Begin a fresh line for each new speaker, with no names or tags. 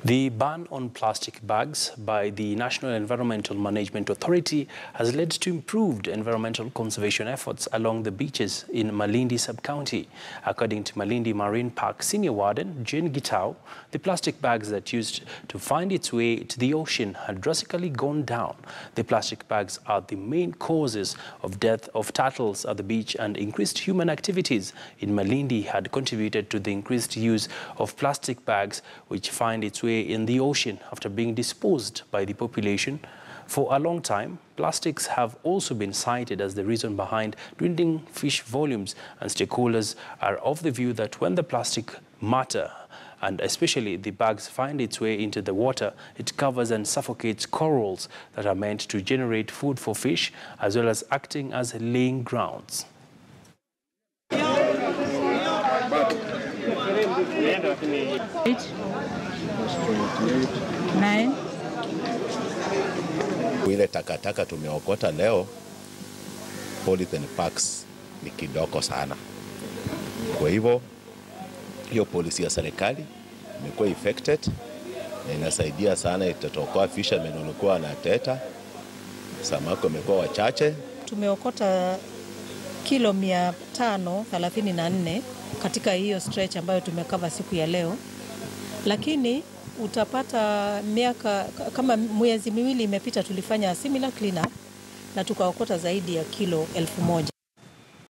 The ban on plastic bags by the National Environmental Management Authority has led to improved environmental conservation efforts along the beaches in Malindi sub-county. According to Malindi Marine Park Senior Warden Jane Gitau, the plastic bags that used to find its way to the ocean had drastically gone down. The plastic bags are the main causes of death of turtles at the beach, and increased human activities in Malindi had contributed to the increased use of plastic bags, which find its way in the ocean after being disposed by the population. For a long time, plastics have also been cited as the reason behind dwindling fish volumes, and stakeholders are of the view that when the plastic matter, and especially the bags, find its way into the water, it covers and suffocates corals that are meant to generate food for fish, as well as acting as laying grounds.
Ile takataka tumeokota leo, polythene packs ni kidogo sana. Kwa hivyo hiyo policy ya serikali imekuwa effected na inasaidia sana, itatokoa fishermen walikuwa wanateta, samaki wamekuwa wachache.
Tumeokota kilo 534 katika hiyo stretch ambayo tumekava siku ya leo, lakini utapata miaka kama miezi miwili imepita tulifanya similar cleanup na tukaokota zaidi ya kilo 1000.